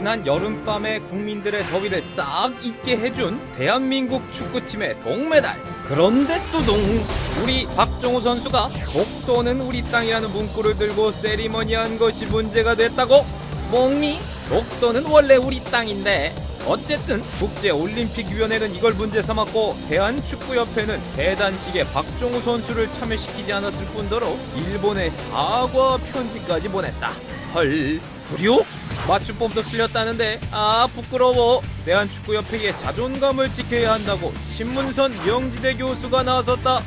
지난 여름밤에 국민들의 더위를 싹 잊게 해준 대한민국 축구팀의 동메달. 그런데 뚜둥, 우리 박정우 선수가 독도는 우리 땅이라는 문구를 들고 세리머니한 것이 문제가 됐다고? 몽미? 독도는 원래 우리 땅인데. 어쨌든 국제올림픽위원회는 이걸 문제 삼았고 대한축구협회는 대단식에 박정우 선수를 참여시키지 않았을 뿐더러 일본에 사과 편지까지 보냈다. 헐, 불효? 맞춤법도 틀렸다는데 아 부끄러워. 대한축구협회의 자존감을 지켜야 한다고 신문선 명지대 교수가 나섰다.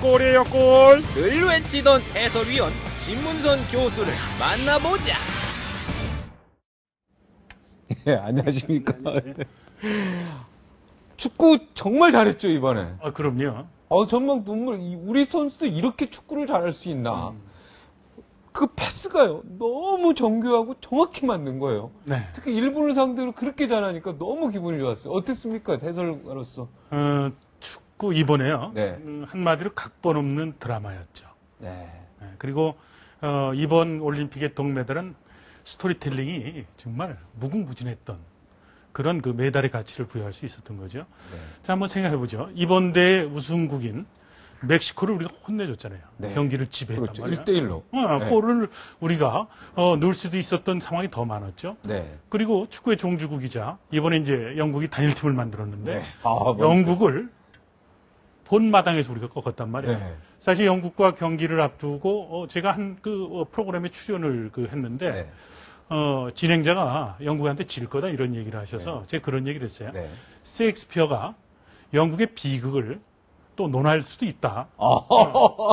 골이에요 골. 늘 외치던 해설위원 신문선 교수를 만나보자. 예, 안녕하십니까. 축구 정말 잘했죠, 이번에. 아, 그럼요. 정말 우리 선수도 이렇게 축구를 잘할 수 있나. 그 패스가요, 너무 정교하고 정확히 맞는 거예요. 네. 특히 일본을 상대로 그렇게 잘하니까 너무 기분이 좋았어요. 어땠습니까, 해설가로서? 축구 이번에요. 네. 한마디로 각본 없는 드라마였죠. 네. 네, 그리고 이번 올림픽의 동메달은 스토리텔링이 정말 무궁무진했던 그런 그 메달의 가치를 부여할 수 있었던 거죠. 네. 자, 한번 생각해보죠. 이번 대회 우승국인 멕시코를 우리가 혼내줬잖아요. 네. 경기를 지배했단 그렇죠. 말이에요. 1대1로. 네. 골을 우리가 넣을 수도 있었던 상황이 더 많았죠. 네. 그리고 축구의 종주국이자 이번에 이제 영국이 단일팀을 만들었는데 네. 영국을 본마당에서 우리가 꺾었단 말이에요. 네. 사실 영국과 경기를 앞두고 제가 한 그 프로그램에 출연을 했는데 네. 진행자가 영국한테 질 거다 이런 얘기를 하셔서 제가 그런 얘기를 했어요. 네. 셰익스피어가 영국의 비극을 또 논할 수도 있다.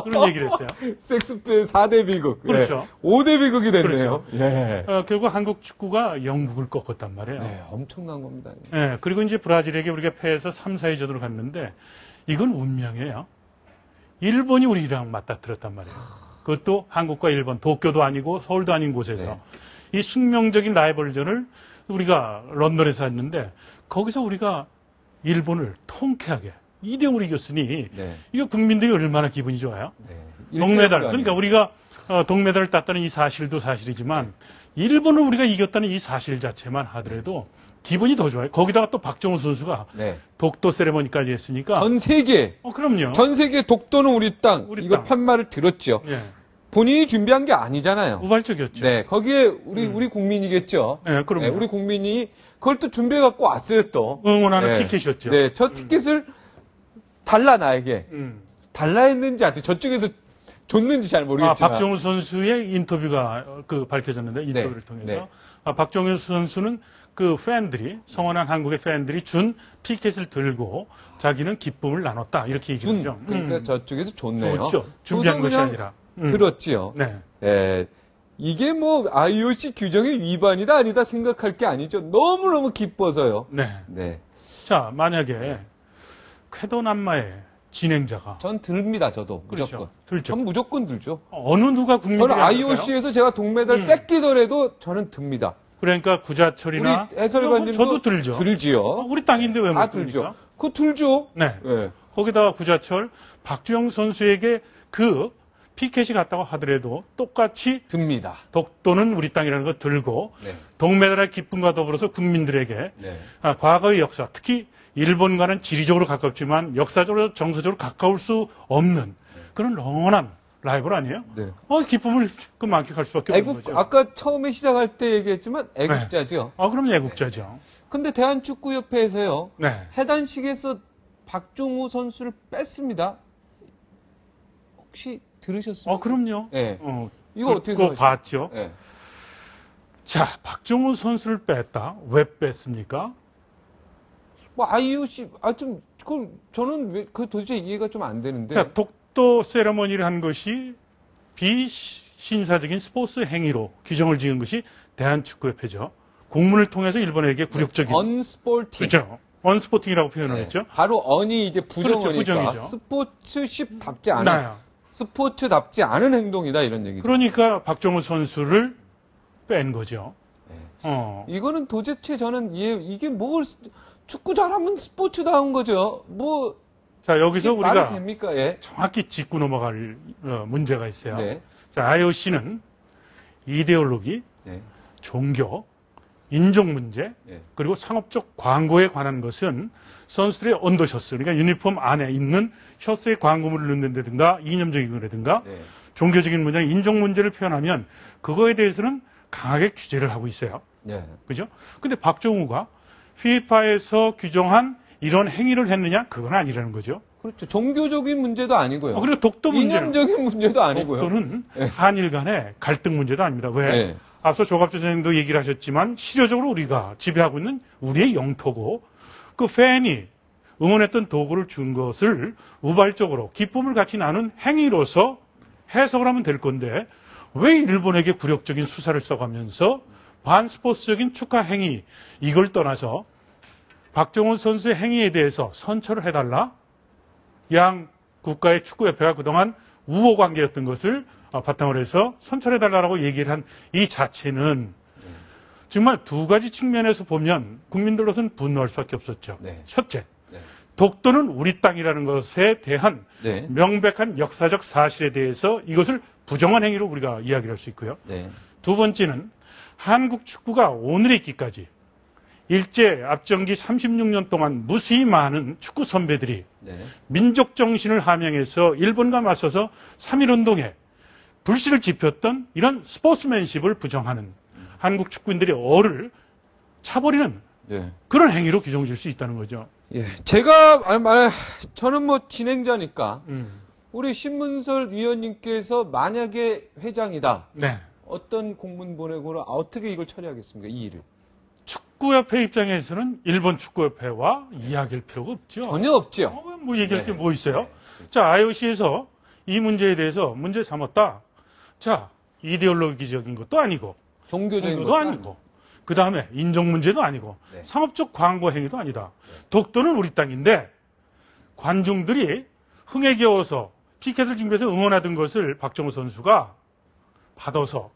그런 얘기를 했어요. 셰익스피어의 4대 비극. 그렇죠. 5대 비극이 됐네요. 그렇죠. 예. 결국 한국 축구가 영국을 꺾었단 말이에요. 네, 엄청난 겁니다. 네, 그리고 이제 브라질에게 우리가 패해서 3, 4위전으로 갔는데 이건 운명이에요. 일본이 우리랑 맞닥뜨렸단 말이에요. 그것도 한국과 일본, 도쿄도 아니고 서울도 아닌 곳에서 네. 이 숙명적인 라이벌전을 우리가 런던에서 했는데 거기서 우리가 일본을 통쾌하게 2대0으로 이겼으니 네. 이거 국민들이 얼마나 기분이 좋아요. 네. 동메달. 그러니까 우리가 동메달을 땄다는 이 사실도 사실이지만 일본을 우리가 이겼다는 이 사실 자체만 하더라도 기분이 더 좋아요. 거기다가 또 박정우 선수가 네. 독도 세레머니까지 했으니까. 전 세계. 그럼요. 전 세계 독도는 우리 땅. 우리 이거 땅. 판말을 들었죠. 예. 본인이 준비한 게 아니잖아요. 우발적이었죠. 네. 거기에 우리 국민이겠죠. 네, 그럼요. 네, 우리 국민이 그걸 또 준비해 갖고 왔어요, 또. 응원하는 네. 티켓이었죠. 네. 저 티켓을 달라 나에게. 달라 했는지 아직 저쪽에서 줬는지 잘 모르겠지만. 박정우 선수의 인터뷰가 밝혀졌는데 인터뷰를 네. 통해서 네. 박정우 선수는 그 팬들이 성원한 한국의 팬들이 준 티켓을 들고 자기는 기쁨을 나눴다 이렇게 얘기했죠. 그러니까 저쪽에서 줬네요. 그렇죠. 준비한 것이 아니라 들었지요. 네. 네. 이게 뭐 IOC 규정의 위반이다 아니다 생각할 게 아니죠. 너무너무 기뻐서요. 네. 네. 자, 만약에 쾌도남마의 진행자가 전 듭니다, 저도. 그렇죠. 무조건. 들죠. 전 무조건 들죠. 어느 누가 국민들이 저는 IOC에서 제가 동메달 뺏기더라도 저는 듭니다. 그러니까 구자철이나 우리 해설관님도 저도 들죠. 들지요. 우리 땅인데 왜 못 들죠. 듭니까? 그거 들죠. 네. 네. 거기다가 구자철, 박주영 선수에게 그 피켓이 갔다고 하더라도 똑같이 듭니다. 독도는 우리 땅이라는 거 들고 네. 동메달의 기쁨과 더불어서 국민들에게 네. 과거의 역사, 특히 일본과는 지리적으로 가깝지만 역사적으로 정서적으로 가까울 수 없는 그런 영원한 라이벌 아니에요? 네. 기쁨을 만끽할 수밖에 없는 거죠. 아까 처음에 시작할 때 얘기했지만 애국자죠. 네. 그럼 애국자죠. 근데 대한축구협회에서요. 네. 해단식에서 박종우 선수를 뺐습니다. 혹시 들으셨습니까? 그럼요. 네. 이거 어떻게 생각하세요? 봤죠. 네. 자, 박종우 선수를 뺐다. 왜 뺐습니까? 뭐 IOC 그걸 저는 도대체 이해가 좀 안 되는데. 자, 독도 세레머니를 한 것이 비신사적인 스포츠 행위로 규정을 지은 것이 대한축구협회죠. 공문을 통해서 일본에게 굴욕적인 언스포팅. 그렇죠. 언스포팅이라고 표현을 네. 했죠. 바로 언이 이제 부정어니까 부정이죠. 스포츠십답지 않은 스포츠답지 않은 행동이다 이런 얘기죠. 그러니까 박정우 선수를 뺀 거죠. 네. 이거는 도대체 저는 이게 뭘 축구 잘하면 스포츠다운 거죠. 뭐 자, 여기서 우리가 말이 됩니까? 예. 정확히 짚고 넘어갈 문제가 있어요. 네. 자, IOC는 이데올로기, 네. 종교, 인종 문제, 예. 그리고 상업적 광고에 관한 것은 선수들의 언더셔츠, 그러니까 유니폼 안에 있는 셔츠에 광고물을 넣는다든가 이념적인 거라든가 네. 종교적인 문제, 인종 문제를 표현하면 그거에 대해서는 강하게 규제를 하고 있어요. 네. 그죠? 근데 박정우가 FIFA에서 규정한 이런 행위를 했느냐? 그건 아니라는 거죠. 그렇죠. 종교적인 문제도 아니고요. 그리고 독도 문제는 이념적인 문제도 아니고요. 독도는 예. 한일 간의 갈등 문제도 아닙니다. 왜? 예. 앞서 조갑조 선생님도 얘기를 하셨지만 실효적으로 우리가 지배하고 있는 우리의 영토고 그 팬이 응원했던 도구를 준 것을 우발적으로 기쁨을 같이 나눈 행위로서 해석을 하면 될 건데 왜 일본에게 굴욕적인 수사를 써가면서 반스포츠적인 축하 행위 이걸 떠나서 박정훈 선수의 행위에 대해서 선처를 해달라? 양 국가의 축구협회가 그동안 우호 관계였던 것을 바탕으로 해서 선처해달라고 얘기를 한 이 자체는 정말 두 가지 측면에서 보면 국민들로서는 분노할 수밖에 없었죠. 네. 첫째, 네. 독도는 우리 땅이라는 것에 대한 네. 명백한 역사적 사실에 대해서 이것을 부정한 행위로 우리가 이야기를 할 수 있고요. 네. 두 번째는 한국 축구가 오늘에 있기까지 일제 앞정기 36년 동안 무수히 많은 축구 선배들이 네. 민족 정신을 함양해서 일본과 맞서서 3.1운동에 불씨를 지폈던 이런 스포츠맨십을 부정하는 한국 축구인들의 얼을 차버리는 네. 그런 행위로 규정질 수 있다는 거죠. 예. 저는 뭐 진행자니까 우리 신문설 위원님께서 만약에 회장이다. 네. 어떤 공문 보내거나 어떻게 이걸 처리하겠습니까? 이 일을. 축구협회 입장에서는 일본 축구협회와 이야기할 필요가 없죠. 전혀 없죠. 뭐 얘기할 게 네. 뭐 있어요? 네. 자, IOC에서 이 문제에 대해서 문제 삼았다. 자, 이데올로기적인 것도 아니고, 종교적인 것도 것도 아니고, 그 다음에 인종 문제도 아니고, 네. 상업적 광고 행위도 아니다. 독도는 우리 땅인데, 관중들이 흥에 겨워서 피켓을 준비해서 응원하던 것을 박정우 선수가 받아서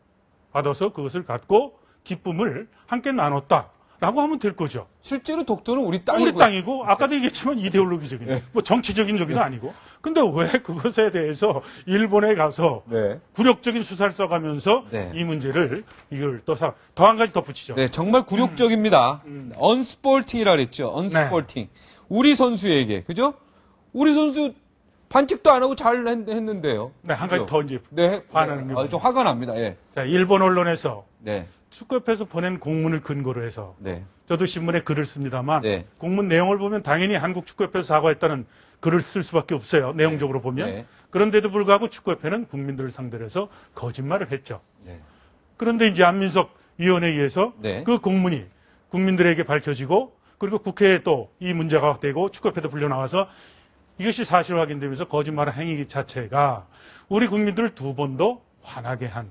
그것을 갖고 기쁨을 함께 나눴다라고 하면 될 거죠. 실제로 독도는 우리 땅이고요. 우리 땅이고 아까도 얘기했지만 이데올로기적인 네. 뭐 정치적인 적이도 아니고 근데 왜 그것에 대해서 일본에 가서 네. 굴욕적인 수사를 써가면서 네. 이 문제를 이걸 더 한 가지 덧붙이죠. 네, 정말 굴욕적입니다. 언스포팅이라 그랬죠. 언스포팅. 네. 우리 선수에게, 그죠? 우리 선수 반칙도 안 하고 잘 했는데요. 네, 한 가지 그죠? 더 이제 네, 반하는 게 좀 화가 납니다. 예. 자, 일본 언론에서 네, 축구협회에서 보낸 공문을 근거로 해서 네, 저도 신문에 글을 씁니다만 네. 공문 내용을 보면 당연히 한국 축구협회에서 사과했다는 글을 쓸 수밖에 없어요. 내용적으로 보면. 네. 그런데도 불구하고 축구협회는 국민들을 상대로 해서 거짓말을 했죠. 네. 그런데 이제 안민석 위원에 의해서 네. 그 공문이 국민들에게 밝혀지고 그리고 국회에 또 이 문제가 되고 축구협회도 불려 나와서 이것이 사실 확인되면서 거짓말 행위 자체가 우리 국민들을 두 번도 화나게 한.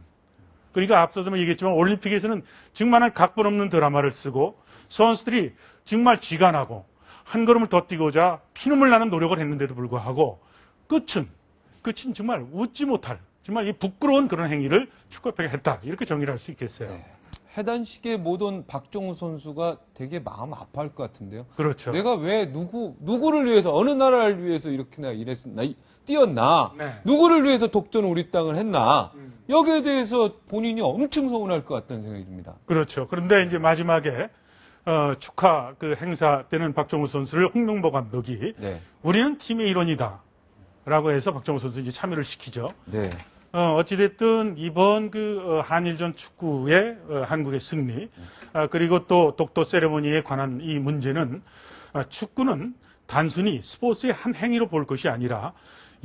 그러니까 앞서도 얘기했지만 올림픽에서는 정말 각본 없는 드라마를 쓰고 선수들이 정말 지간하고 한 걸음을 더 뛰고자 피눈물 나는 노력을 했는데도 불구하고 끝은 정말 웃지 못할 정말 이 부끄러운 그런 행위를 축구협회가 했다. 이렇게 정의를 할 수 있겠어요. 네. 해단 시기에 못 온 박정우 선수가 되게 마음 아파할 것 같은데요. 그렇죠. 내가 왜 누구를 위해서 어느 나라를 위해서 이렇게나 일했나 뛰었나? 네. 누구를 위해서 독도는 우리 땅을 했나? 여기에 대해서 본인이 엄청 서운할 것 같다는 생각이 듭니다. 그렇죠. 그런데 이제 마지막에 축하 그 행사 때는 박정우 선수를 홍명보 감독이 네. 우리는 팀의 일원이다라고 해서 박정우 선수 이제 참여를 시키죠. 네. 어찌됐든 이번 한일전 축구의 한국의 승리, 그리고 또 독도 세레모니에 관한 이 문제는 축구는 단순히 스포츠의 한 행위로 볼 것이 아니라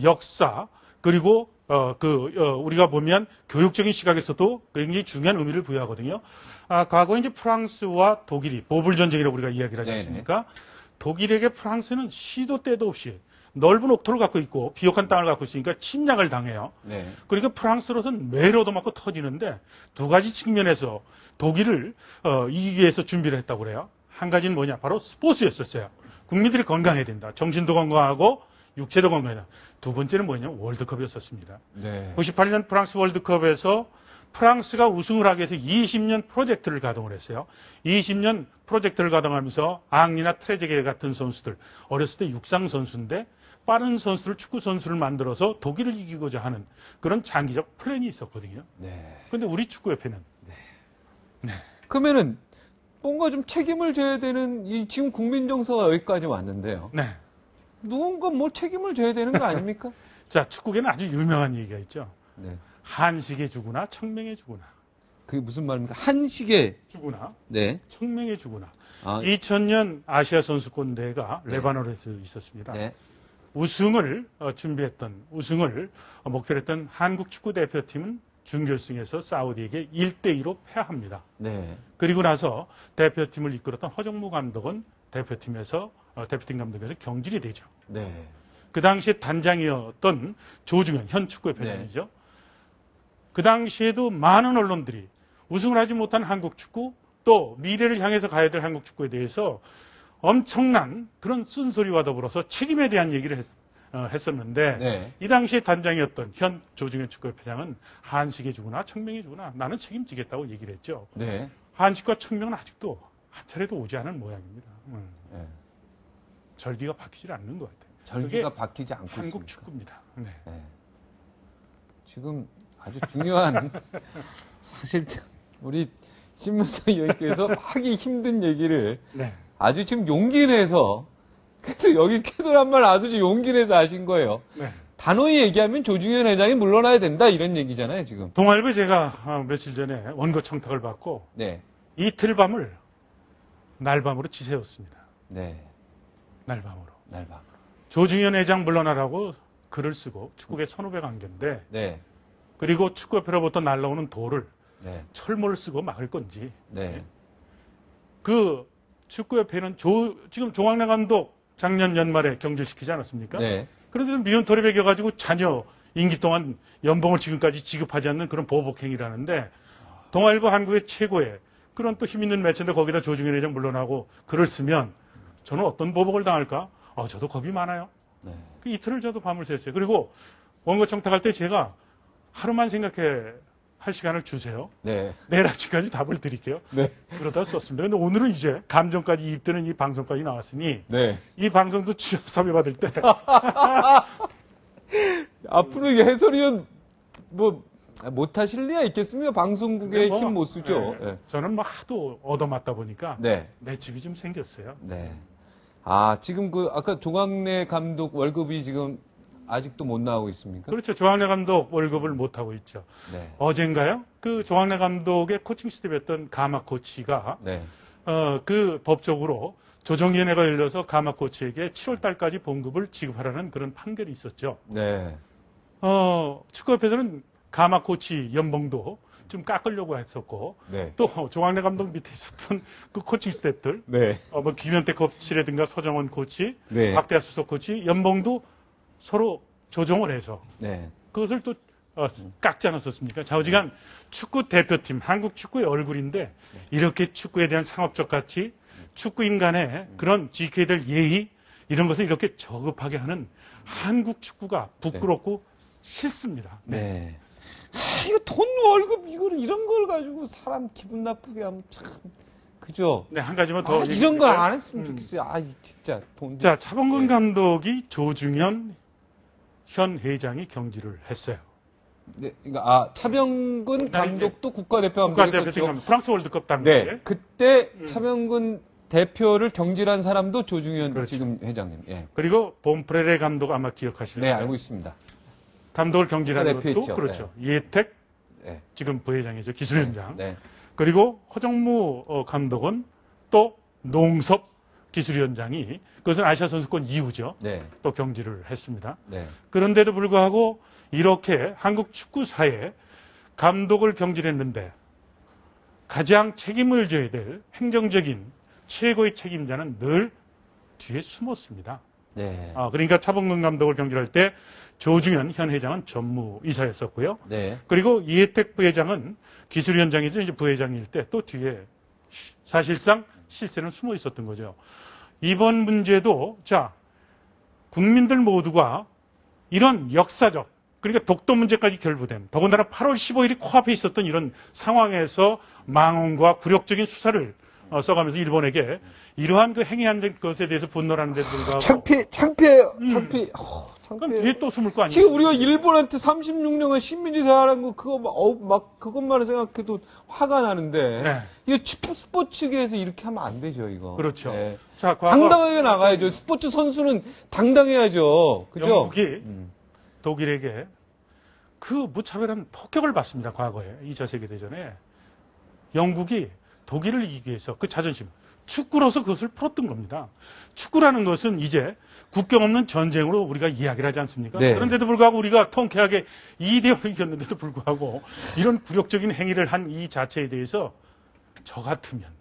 역사, 그리고 우리가 보면 교육적인 시각에서도 굉장히 중요한 의미를 부여하거든요. 과거 이제 프랑스와 독일이 보불 전쟁이라고 우리가 이야기를 하지 않습니까? 독일에게 프랑스는 시도 때도 없이 넓은 옥토를 갖고 있고 비옥한 땅을 갖고 있으니까 침략을 당해요. 네. 그러니까 프랑스로서는 매를 얻어맞고 터지는데 두 가지 측면에서 독일을 이기기 위해서 준비를 했다고 그래요. 한 가지는 뭐냐? 바로 스포츠였었어요. 국민들이 건강해야 된다. 정신도 건강하고 육체도 건강해야 된다. 두 번째는 뭐냐? 월드컵이었었습니다. 네. 98년 프랑스 월드컵에서 프랑스가 우승을 하기 위해서 20년 프로젝트를 가동을 했어요. 20년 프로젝트를 가동하면서 앙리나 트레제게 같은 선수들, 어렸을 때 육상 선수인데 빠른 선수를, 축구 선수를 만들어서 독일을 이기고자 하는 그런 장기적 플랜이 있었거든요. 네. 그런데 우리 축구협회는 그러면은 뭔가 좀 책임을 져야 되는 이 지금 국민 정서가 여기까지 왔는데요. 네. 누군가 뭐 책임을 져야 되는 거 아닙니까? 자, 축구계는 아주 유명한 얘기가 있죠. 네. 한식에 주구나, 청명에 주구나. 그게 무슨 말입니까? 한식에 주구나, 네. 청명에 주구나. 아, 2000년 아시아 선수권 대회가 레바논에서 있었습니다. 네. 우승을 목표로 했던 한국 축구 대표팀은 준결승에서 사우디에게 1대2로 패합니다. 네. 그리고 나서 대표팀을 이끌었던 허정무 감독은 대표팀 감독에서 경질이 되죠. 네. 그 당시에 단장이었던 조중현 현 축구의 회장이죠. 그 당시에도 많은 언론들이 우승을 하지 못한 한국 축구, 또 미래를 향해서 가야 될 한국 축구에 대해서 엄청난 그런 쓴소리와 더불어서 책임에 대한 얘기를 했었는데 네. 이 당시에 단장이었던 현 조중현 축구협회장은 한식에 주구나 청명에 주구나 나는 책임지겠다고 얘기를 했죠. 네. 한식과 청명은 아직도 한 차례도 오지 않은 모양입니다. 네. 절기가 바뀌질 않는 것 같아요. 절기가 그게 바뀌지 않고 한국 있습니다. 축구입니다. 네. 네. 지금 아주 중요한 사실 우리 신문사 의원께서 하기 힘든 얘기를 네. 아주 지금 용기 내서 그래도 여기 캐들한 말 아주 용기 내서 하신 거예요. 네. 단호히 얘기하면 조중현 회장이 물러나야 된다 이런 얘기잖아요 지금. 동아일보에 제가 며칠 전에 원고 청탁을 받고 네. 이틀 밤을 날밤으로 지새웠습니다. 네. 날밤으로. 날밤. 조중현 회장 물러나라고 글을 쓰고 축구계 1500안개인데 네. 그리고 축구협회로부터 날라오는 돌을 네. 철모를 쓰고 막을 건지 네. 그 축구협회는 지금 조광래 감독 작년 연말에 경질시키지 않았습니까? 네. 그런데도 미운 털이 배겨가지고 자녀 임기 동안 연봉을 지금까지 지급하지 않는 그런 보복행위라는데 동아일보 한국의 최고의 그런 또 힘있는 매체인데 거기다 조중현 회장 물러나고 글을 쓰면 저는 어떤 보복을 당할까? 저도 겁이 많아요. 네. 그 이틀을 저도 밤을 샜어요. 그리고 원고 청탁할 때 제가 하루만 생각해 할 시간을 주세요. 네. 내일 아침까지 답을 드릴게요. 네. 그러다 썼습니다. 근데 오늘은 이제 감정까지 이입되는 이 방송까지 나왔으니 네. 이 방송도 섭외 받을 때 앞으로 이 해설위원 뭐 못하실 리가 있겠습니까? 방송국에 뭐, 힘 못 쓰죠. 네. 네. 저는 뭐 하도 얻어맞다 보니까 네. 내 집이 좀 생겼어요. 네. 아, 지금 아까 조광래 감독 월급이 지금 아직도 못 나오고 있습니까? 그렇죠. 조광래 감독 월급을 못 하고 있죠. 네. 어젠가요? 그 조광래 감독의 코칭 스텝이었던 가마 코치가 네. 그 법적으로 조정위원회가 열려서 가마 코치에게 7월 달까지 봉급을 지급하라는 그런 판결이 있었죠. 네. 축구협회에서는 가마 코치 연봉도 좀 깎으려고 했었고, 네. 또 조광래 감독 밑에 있었던 그 코칭 스태프들, 네. 뭐 김현태 코치라든가 서정원 코치, 네. 박대하 수석 코치 연봉도 서로 조정을 해서 네. 그것을 또 깎지 않았었습니까? 좌우지간 축구 대표팀, 한국 축구의 얼굴인데 이렇게 축구에 대한 상업적 가치, 축구인 간의 그런 지켜야 될 예의 이런 것을 이렇게 저급하게 하는 한국 축구가 부끄럽고 싫습니다. 네. 이거 돈 월급 이런 걸 가지고 사람 기분 나쁘게 하면 참 그죠? 네, 한 가지만 더 이런 걸 안 얘기해드릴까요? 했으면 좋겠어요. 진짜 돈. 자, 차범근 네. 감독이 조중현 현 회장이 경질을 했어요. 네, 그러니까 차병근 감독도 국가대표 국가대표팀 감독이었죠. 감독, 프랑스 월드컵 당시에. 네, 그때 차병근 대표를 경질한 사람도 조중현 그렇죠. 지금 회장님. 예. 그리고 본프레레 감독 아마 기억하실 네, 거예요. 알고 있습니다. 감독을 경질한 것도 대표였죠. 그렇죠. 이혜택 네. 지금 부회장이죠. 기술위원장. 네. 그리고 허정무 감독은 또 농섭 기술위원장이 그것은 아시아 선수권 이후죠. 네. 또 경질을 했습니다. 네. 그런데도 불구하고 이렇게 한국 축구사에 감독을 경질했는데 가장 책임을 져야 될 행정적인 최고의 책임자는 늘 뒤에 숨었습니다. 네. 그러니까 차범근 감독을 경질할 때 조중현 현 회장은 전무이사였었고요. 네. 그리고 이혜택 부회장은 기술위원장이죠. 이제 부회장일 때 또 뒤에 사실상 실세는 숨어 있었던 거죠. 이번 문제도 국민들 모두가 이런 역사적 그러니까 독도 문제까지 결부된 더군다나 8월 15일이 코앞에 있었던 이런 상황에서 망언과 굴욕적인 수사를 써가면서 일본에게 이러한 그 행위한 것에 대해서 분노하는 데도 불구하고 창피해요. 그럼 뒤에 또 숨을 거 아니에요? 지금 우리가 일본한테 36년간 식민지 생활한 거 그거 막 그것만 생각해도 화가 나는데 네. 이거 스포츠계에서 이렇게 하면 안 되죠, 이거. 그렇죠. 네. 자, 당당하게 나가야죠. 스포츠 선수는 당당해야죠. 그죠? 영국이 독일에게 그 무차별한 폭격을 받습니다. 과거에 2차 세계대전에 영국이 독일을 이기기 위해서 그 자존심, 축구로서 그것을 풀었던 겁니다. 축구라는 것은 이제 국경 없는 전쟁으로 우리가 이야기를 하지 않습니까? 네. 그런데도 불구하고 우리가 통쾌하게 2대0을 이겼는데도 불구하고 이런 굴욕적인 행위를 한 이 자체에 대해서 저 같으면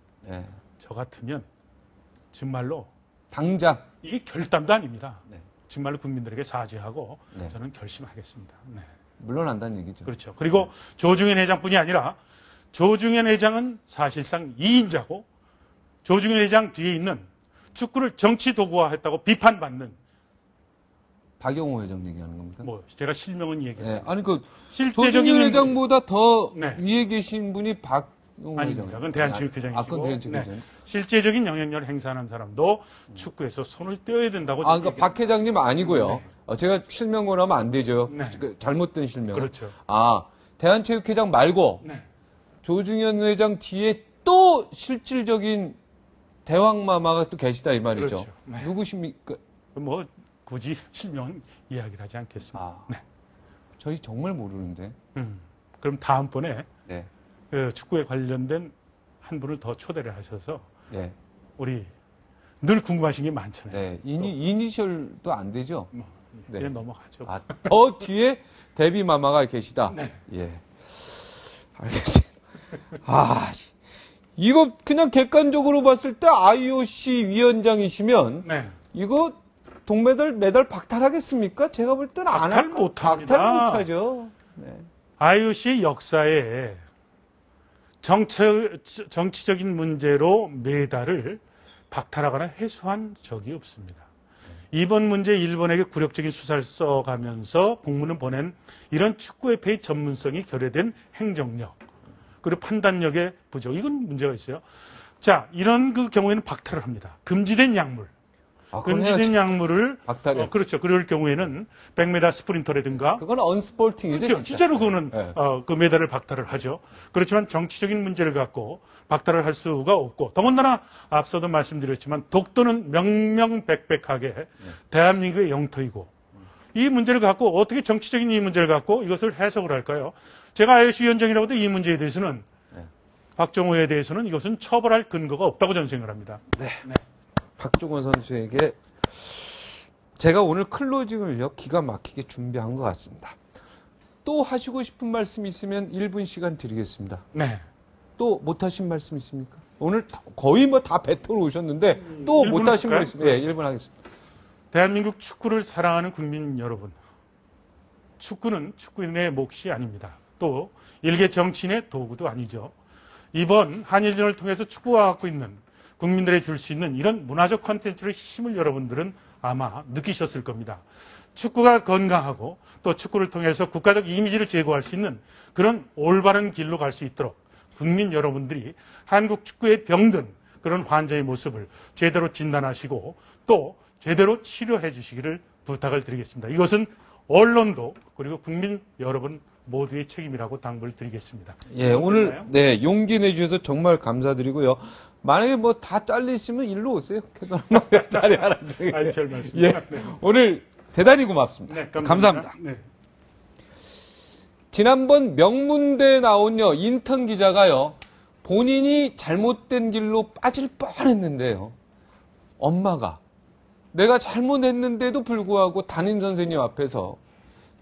정말로 당장. 이게 결단도 아닙니다. 네. 정말로 국민들에게 사죄하고 네. 저는 결심하겠습니다. 네. 물러난다는 얘기죠. 그렇죠. 그리고 조중현 회장뿐이 아니라 조중현 회장은 사실상 2인자고 조중현 회장 뒤에 있는 축구를 정치 도구화했다고 비판받는 박영호 회장 얘기하는 겁니까? 뭐 제가 실명은 얘기해요. 네. 아니 그 실제적인 조중현 회장보다 더 네. 위에 계신 분이 박영호 회장. 아닙니다. 그건 대한체육회장이시고 그건 대한체육회장. 실제적인 영향력을 행사하는 사람도 축구에서 손을 떼어야 된다고. 그러니까 박 회장님 아니고요. 네. 제가 실명 권하면 안 되죠. 네. 잘못된 실명. 그렇죠. 대한체육회장 말고 네. 조중현 회장 뒤에 또 실질적인 대왕마마가 또 계시다 이 말이죠. 그렇죠. 네. 누구십니까? 뭐 굳이 실명은 이야기를 하지 않겠습니다. 네. 저희 정말 모르는데. 그럼 다음번에 네. 그 축구에 관련된 한 분을 더 초대를 하셔서 네. 우리 늘 궁금하신 게 많잖아요. 네. 이니셜도 안 되죠? 네. 그냥 넘어가죠. 더 뒤에 데뷔마마가 계시다. 네. 예. 알겠습니다. 이거 그냥 객관적으로 봤을 때 IOC 위원장이시면 네. 이거 메달 박탈하겠습니까? 제가 볼 때는 안 박탈 못합니다. 박탈 못하죠. 네. IOC 역사에 정치적인 문제로 메달을 박탈하거나 해소한 적이 없습니다. 이번 문제 일본에게 굴욕적인 수사를 써가면서 공문을 보낸 이런 축구협회의 전문성이 결여된 행정력 그리고 판단력의 부족, 이건 문제가 있어요. 자, 이런 그 경우에는 박탈을 합니다. 금지된 약물. 금지된 약물을 박탈해. 그렇죠. 그럴 경우에는 100m 스프린터라든가 그건 언스포팅이죠. 그렇죠. 진짜로 그거는 네. 그 메달을 박탈을 하죠. 그렇지만 정치적인 문제를 갖고 박탈을 할 수가 없고 더군다나 앞서도 말씀드렸지만 독도는 명명백백하게 대한민국의 영토이고 이 문제를 갖고 어떻게 정치적인 이 문제를 갖고 이것을 해석을 할까요? 제가 IOC 위원장이라고 해도 이 문제에 대해서는 박정호에 대해서는 이것은 처벌할 근거가 없다고 저는 생각을 합니다. 네. 박종원 선수에게 제가 오늘 클로징을요 기가 막히게 준비한 것 같습니다. 또 하시고 싶은 말씀 있으면 1분 시간 드리겠습니다. 네. 또 못하신 말씀 있습니까? 오늘 거의 뭐 다 뱉어 오셨는데 또 못하신 말 있으면 1분 하겠습니다. 대한민국 축구를 사랑하는 국민 여러분, 축구는 축구인의 몫이 아닙니다. 또 일개 정치인의 도구도 아니죠. 이번 한일전을 통해서 축구가 갖고 있는 국민들에게 줄 수 있는 이런 문화적 콘텐츠의 힘을 여러분들은 아마 느끼셨을 겁니다. 축구가 건강하고 또 축구를 통해서 국가적 이미지를 제고할 수 있는 그런 올바른 길로 갈 수 있도록 국민 여러분들이 한국 축구에 병든 그런 환자의 모습을 제대로 진단하시고 또 제대로 치료해 주시기를 부탁을 드리겠습니다. 이것은 언론도 그리고 국민 여러분 모두의 책임이라고 당부를 드리겠습니다. 예, 오늘 용기 내주셔서 정말 감사드리고요. 만약에 뭐 다 잘리시면 일로 오세요. 자리 하나 아니, 별 말씀. 예, 오늘 대단히 고맙습니다. 네, 감사합니다. 네. 지난번 명문대에 나온요 인턴 기자가요 본인이 잘못된 길로 빠질 뻔했는데요. 엄마가 내가 잘못했는데도 불구하고 담임 선생님 앞에서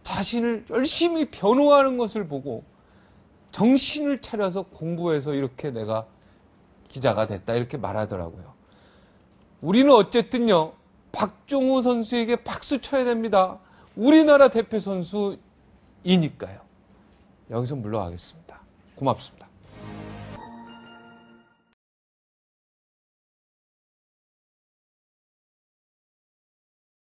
자신을 열심히 변호하는 것을 보고 정신을 차려서 공부해서 이렇게 내가 기자가 됐다 이렇게 말하더라고요. 우리는 어쨌든요 박종호 선수에게 박수 쳐야 됩니다. 우리나라 대표 선수이니까요. 여기서 물러가겠습니다. 고맙습니다.